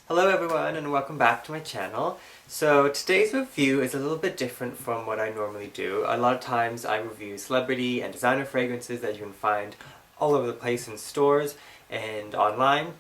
Hello everyone and welcome back to my channel. So today's review is a little bit different from what I normally do. A lot of times I review celebrity and designer fragrances that you can find all over the place in stores and online.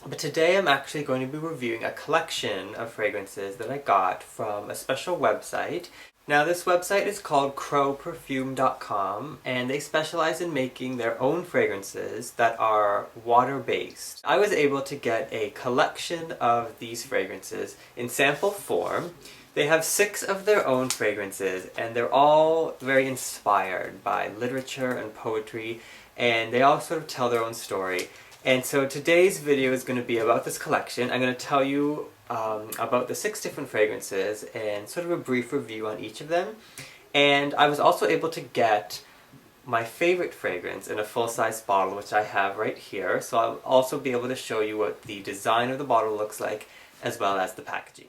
But today I'm actually going to be reviewing a collection of fragrances that I got from a special website. Now this website is called Perfume.com and they specialize in making their own fragrances that are water-based. I was able to get a collection of these fragrances in sample form. They have 6 of their own fragrances and they're all very inspired by literature and poetry, and they all sort of tell their own story. And so today's video is going to be about this collection. I'm going to tell you about the 6 different fragrances and sort of a brief review on each of them. And I was also able to get my favorite fragrance in a full-size bottle, which I have right here. So I'll also be able to show you what the design of the bottle looks like, as well as the packaging.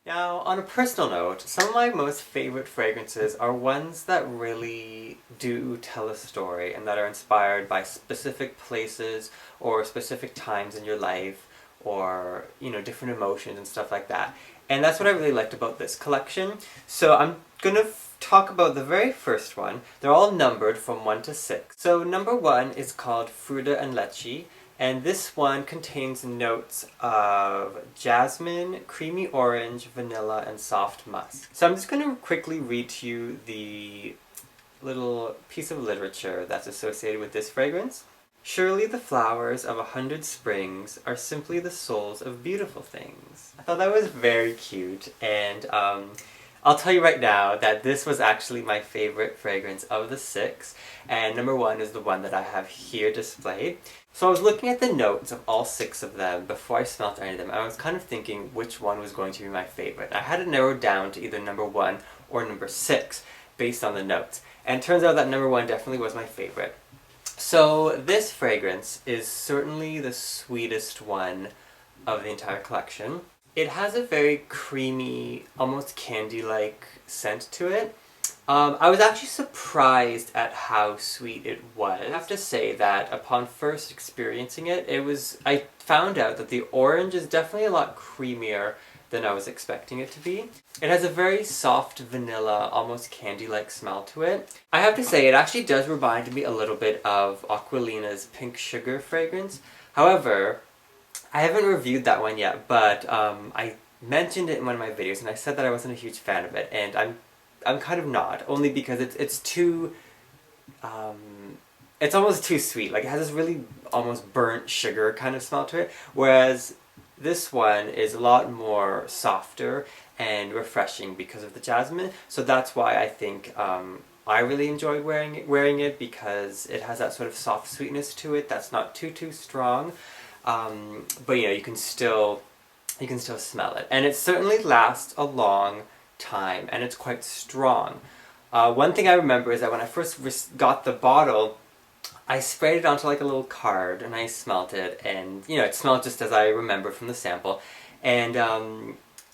Now, on a personal note, some of my most favorite fragrances are ones that really do tell a story and that are inspired by specific places or specific times in your life, or, you know, different emotions and stuff like that. And that's what I really liked about this collection. So I'm gonna talk about the very first one. They're all numbered from 1 to 6. So number 1 is called Fruta Leche, and this one contains notes of jasmine, creamy orange, vanilla, and soft musk. So I'm just gonna quickly read to you the little piece of literature that's associated with this fragrance. Surely the flowers of 100 springs are simply the souls of beautiful things. I thought that was very cute, and I'll tell you right now that this was actually my favorite fragrance of the 6, and number 1 is the one that I have here displayed. So I was looking at the notes of all 6 of them before I smelled any of them, and I was kind of thinking which one was going to be my favorite. I had it narrowed down to either number 1 or number 6 based on the notes, and it turns out that number 1 definitely was my favorite. So this fragrance is certainly the sweetest one of the entire collection. It has a very creamy, almost candy-like scent to it. I was actually surprised at how sweet it was. I have to say that upon first experiencing it, I found out that the orange is definitely a lot creamier than I was expecting it to be. It has a very soft vanilla, almost candy-like smell to it. I have to say, it actually does remind me a little bit of Aquilina's Pink Sugar fragrance. However, I haven't reviewed that one yet, but I mentioned it in one of my videos and I said that I wasn't a huge fan of it, and I'm kind of not, only because it's too, it's almost too sweet. Like, it has this really almost burnt sugar kind of smell to it, whereas this one is a lot more softer and refreshing because of the jasmine. So that's why I think I really enjoyed wearing it, because it has that sort of soft sweetness to it that's not too strong. But you know, you can still smell it, and it certainly lasts a long time, and it's quite strong. One thing I remember is that when I first got the bottle, I sprayed it onto like a little card and I smelled it, and you know, it smelled just as I remember from the sample, and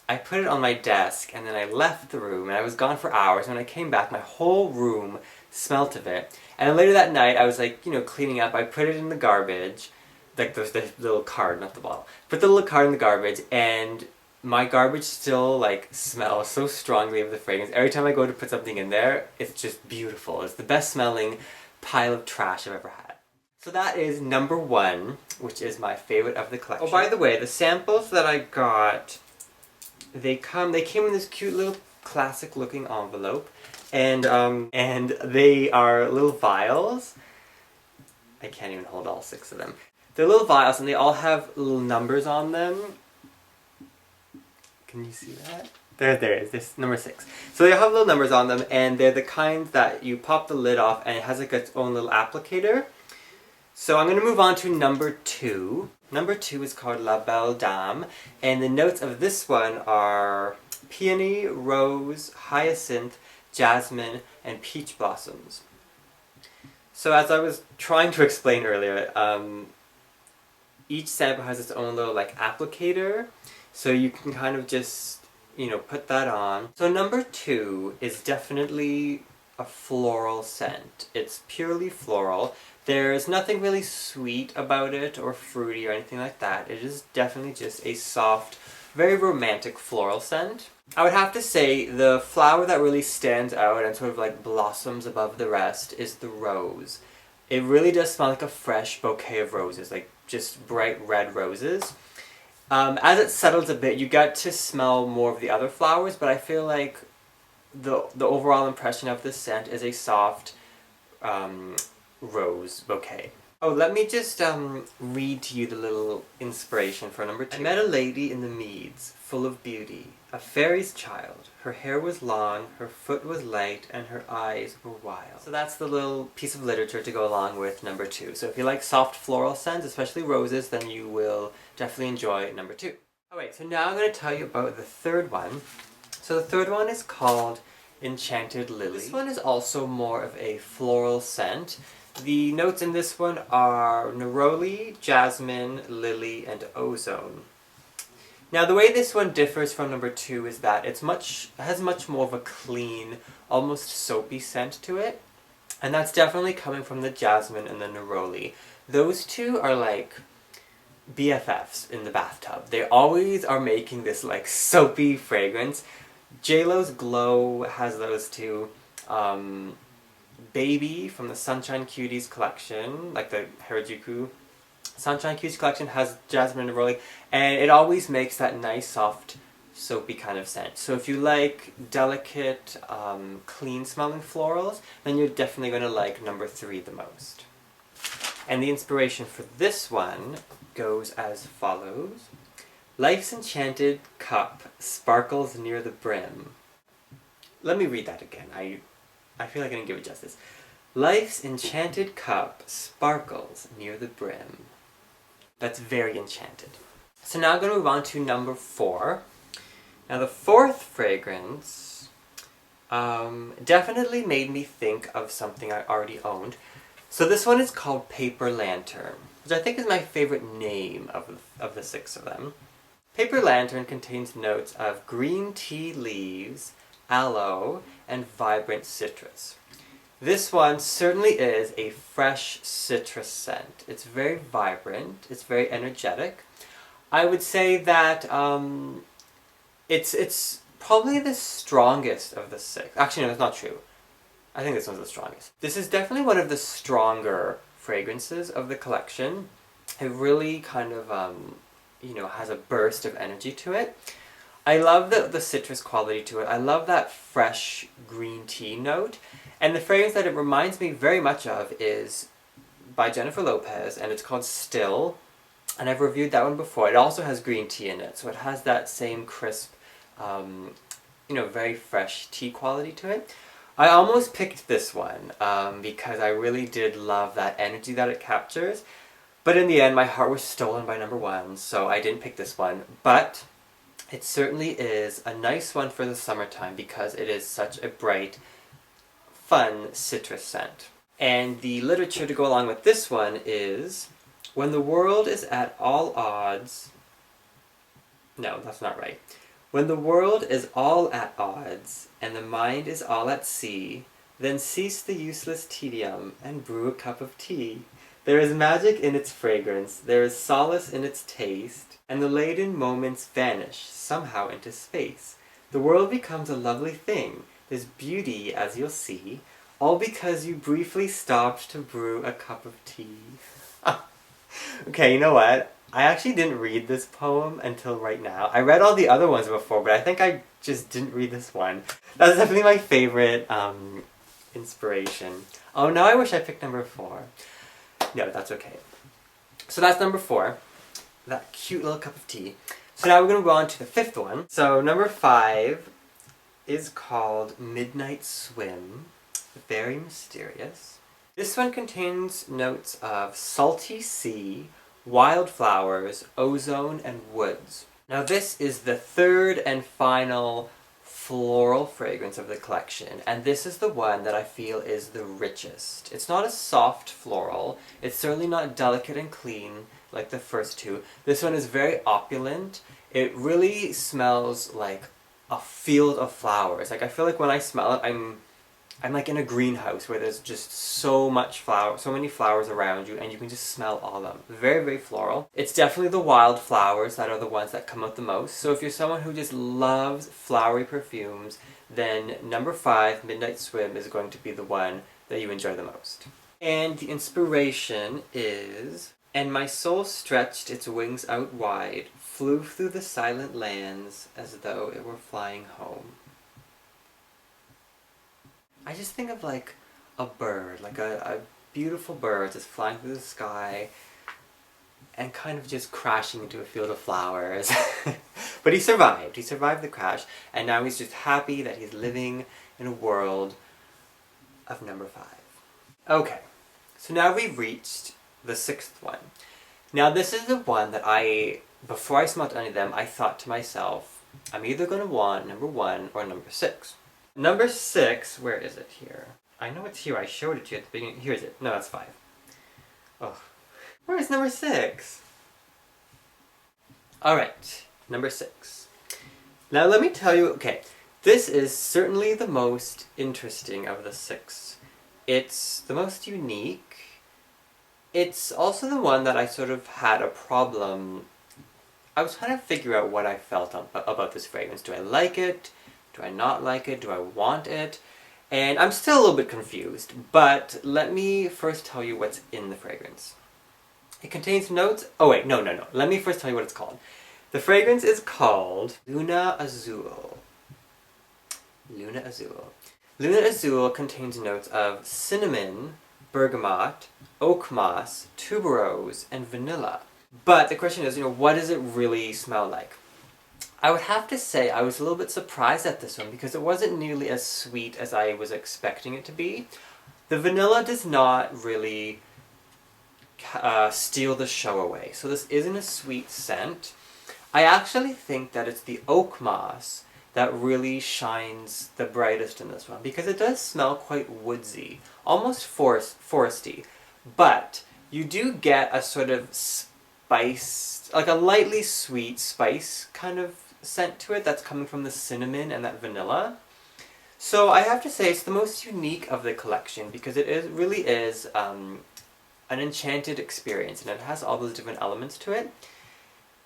I put it on my desk and then I left the room and I was gone for hours. When I came back, my whole room smelt of it, and then later that night I was like, you know, cleaning up, I put it in the garbage, like the little card, not the bottle, put the little card in the garbage, and my garbage still like smells so strongly of the fragrance. Every time I go to put something in there, it's just beautiful. It's the best smelling pile of trash I've ever had. So that is number 1, which is my favorite of the collection. Oh, by the way, the samples that I got, they came in this cute little classic looking envelope, and they are little vials. I can't even hold all 6 of them. They're little vials and they all have little numbers on them. Can you see that? There it is, this number 6. So they have little numbers on them, and they're the kind that you pop the lid off and it has like its own little applicator. So I'm going to move on to number 2. Number 2 is called La Belle Dame, and the notes of this one are peony, rose, hyacinth, jasmine, and peach blossoms. So as I was trying to explain earlier, each sample has its own little like applicator, so you can kind of just, you know, put that on. So number 2 is definitely a floral scent. It's purely floral. There's nothing really sweet about it or fruity or anything like that. It is definitely just a soft, very romantic floral scent. I would have to say the flower that really stands out and sort of like blossoms above the rest is the rose. It really does smell like a fresh bouquet of roses, like just bright red roses. As it settles a bit, you get to smell more of the other flowers, but I feel like the overall impression of this scent is a soft rose bouquet. Oh, let me just read to you the little inspiration for number 2. I met a lady in the meads, full of beauty, a fairy's child. Her hair was long, her foot was light, and her eyes were wild. So that's the little piece of literature to go along with number 2. So if you like soft floral scents, especially roses, then you will definitely enjoy number 2. Alright, so now I'm going to tell you about the third one. So the third one is called Enchanted Lily. This one is also more of a floral scent. The notes in this one are neroli, jasmine, lily, and ozone. Now the way this one differs from number 2 is that it has much more of a clean, almost soapy scent to it. And that's definitely coming from the jasmine and the neroli. Those two are like BFFs in the bathtub. They always are making this like soapy fragrance. JLo's Glow has those two. Baby from the Sunshine Cuties collection, like the Harajuku Sunshine Cuties collection, has jasmine and neroli, and it always makes that nice, soft, soapy kind of scent. So if you like delicate, clean-smelling florals, then you're definitely going to like number 3 the most. And the inspiration for this one goes as follows. Life's enchanted cup sparkles near the brim. Let me read that again. I feel like I didn't give it justice. Life's enchanted cup sparkles near the brim. That's very enchanted. So now I'm going to move on to number 4. Now the fourth fragrance definitely made me think of something I already owned. So this one is called Paper Lantern, which I think is my favorite name of the 6 of them. Paper Lantern contains notes of green tea leaves, aloe, and vibrant citrus. This one certainly is a fresh citrus scent. It's very vibrant, it's very energetic. I would say that it's probably the strongest of the 6. Actually, no, that's not true. I think this one's the strongest. This is definitely one of the stronger fragrances of the collection. It really kind of, has a burst of energy to it. I love the citrus quality to it. I love that fresh green tea note. And the fragrance that it reminds me very much of is by Jennifer Lopez, and it's called Still. And I've reviewed that one before. It also has green tea in it, so it has that same crisp, very fresh tea quality to it. I almost picked this one because I really did love that energy that it captures. But in the end, my heart was stolen by number 1, so I didn't pick this one. But it certainly is a nice one for the summertime because it is such a bright, fun citrus scent. And the literature to go along with this one is, when the world is at all odds... No, that's not right. When the world is all at odds, and the mind is all at sea, then cease the useless tedium and brew a cup of tea. There is magic in its fragrance, there is solace in its taste, and the laden moments vanish somehow into space. The world becomes a lovely thing, there's beauty as you'll see, all because you briefly stopped to brew a cup of tea. Okay, you know what? I actually didn't read this poem until right now. I read all the other ones before, but I think I just didn't read this one. That's definitely my favorite inspiration. Oh, now I wish I picked number 4. No, that's okay. So that's number 4. That cute little cup of tea. So now we're going to go on to the 5th one. So number 5 is called Midnight Swim. Very mysterious. This one contains notes of salty sea, wildflowers, ozone, and woods. Now this is the 3rd and final floral fragrance of the collection, and this is the one that I feel is the richest. It's not a soft floral, it's certainly not delicate and clean like the first 2. This one is very opulent. It really smells like a field of flowers. Like, I feel like when I smell it, I'm like in a greenhouse where there's just so much flower, so many flowers around you, and you can just smell all of them. Very, very floral. It's definitely the wild flowers that are the ones that come out the most. So if you're someone who just loves flowery perfumes, then number 5, Midnight Swim, is going to be the one that you enjoy the most. And the inspiration is, and my soul stretched its wings out wide, flew through the silent lands as though it were flying home. I just think of like a bird, like a beautiful bird just flying through the sky and kind of just crashing into a field of flowers. But he survived the crash, and now he's just happy that he's living in a world of number 5. Okay, so now we've reached the 6th one. Now this is the one that before I smelled any of them, I thought to myself, I'm either going to want number 1 or number 6. Number 6, where is it here? I know it's here, I showed it to you at the beginning. Here is it. No, that's 5. Oh. Where is number 6? Alright, number 6. Now let me tell you, okay, this is certainly the most interesting of the 6. It's the most unique. It's also the one that I sort of had a problem. I was trying to figure out what I felt about this fragrance. Do I like it? Do I not like it? Do I want it? And I'm still a little bit confused, but let me first tell you what's in the fragrance. It contains notes... Oh wait, no. Let me first tell you what it's called. The fragrance is called Luna Azul. Luna Azul. Luna Azul contains notes of cinnamon, bergamot, oak moss, tuberose, and vanilla. But the question is, what does it really smell like? I would have to say I was a little bit surprised at this one because it wasn't nearly as sweet as I was expecting it to be. The vanilla does not really steal the show away, so this isn't a sweet scent. I actually think that it's the oak moss that really shines the brightest in this one because it does smell quite woodsy, almost foresty, but you do get a sort of spice, like a lightly sweet spice kind of scent to it that's coming from the cinnamon and that vanilla. So I have to say it's the most unique of the collection because it really is an enchanted experience, and it has all those different elements to it.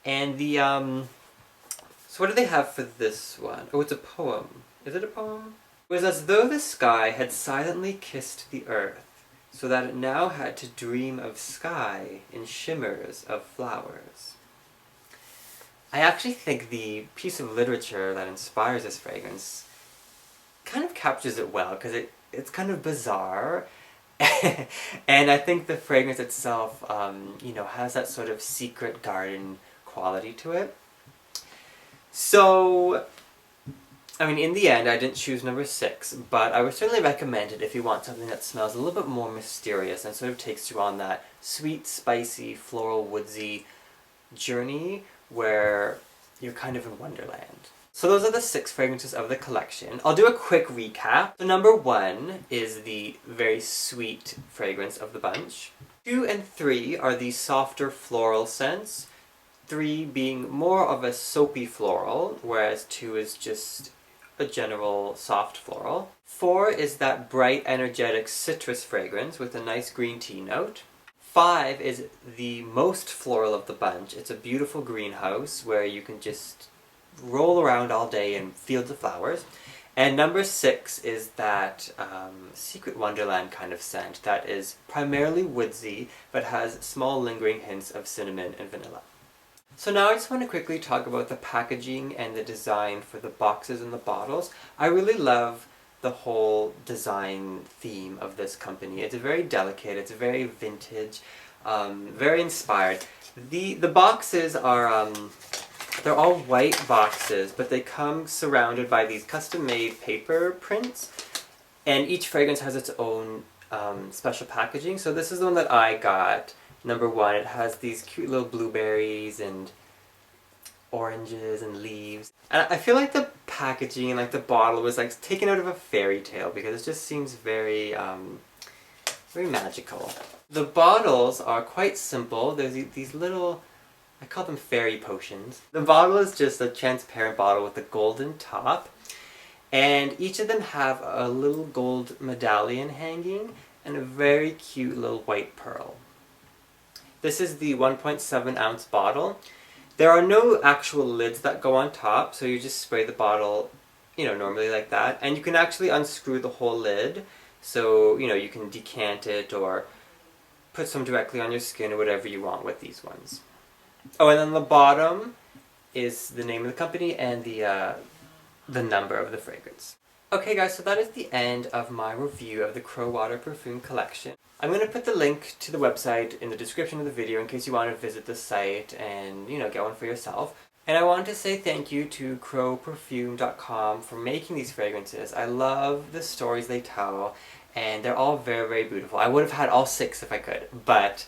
And the so what do they have for this one? Oh, it's a poem. Is it a poem? It was as though the sky had silently kissed the earth, so that it now had to dream of sky in shimmers of flowers. I actually think the piece of literature that inspires this fragrance kind of captures it well, because it's kind of bizarre, and I think the fragrance itself, has that sort of secret garden quality to it. So, in the end, I didn't choose number 6, but I would certainly recommend it if you want something that smells a little bit more mysterious and sort of takes you on that sweet, spicy, floral, woodsy journey where you're kind of in Wonderland. So those are the 6 fragrances of the collection. I'll do a quick recap. So number 1 is the very sweet fragrance of the bunch. 2 and 3 are the softer floral scents. 3 being more of a soapy floral, whereas 2 is just a general soft floral. 4 is that bright, energetic citrus fragrance with a nice green tea note. 5 is the most floral of the bunch. It's a beautiful greenhouse where you can just roll around all day in fields of flowers. And number 6 is that secret wonderland kind of scent that is primarily woodsy but has small lingering hints of cinnamon and vanilla. So now I just want to quickly talk about the packaging and the design for the boxes and the bottles. I really love the whole design theme of this company. It's very delicate, it's very vintage, very inspired. The boxes are, they're all white boxes, but they come surrounded by these custom-made paper prints, and each fragrance has its own special packaging. So this is the one that I got, number 1. It has these cute little blueberries and oranges and leaves. And I feel like the packaging and like the bottle was like taken out of a fairy tale because it just seems very, very magical. The bottles are quite simple. There's these little, I call them fairy potions. The bottle is just a transparent bottle with a golden top. And each of them have a little gold medallion hanging and a very cute little white pearl. This is the 1.7 ounce bottle. There are no actual lids that go on top, so you just spray the bottle, normally like that. And you can actually unscrew the whole lid, so, you can decant it or put some directly on your skin or whatever you want with these ones. Oh, and then the bottom is the name of the company and the number of the fragrance. Okay guys, so that is the end of my review of the Crow Water Perfume collection. I'm going to put the link to the website in the description of the video in case you want to visit the site and, get one for yourself. And I want to say thank you to crowperfume.com for making these fragrances. I love the stories they tell, and they're all very, very beautiful. I would have had all 6 if I could, but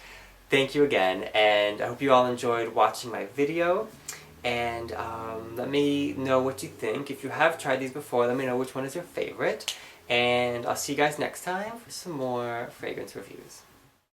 thank you again, and I hope you all enjoyed watching my video. And let me know what you think. If you have tried these before, let me know which one is your favorite. And I'll see you guys next time for some more fragrance reviews.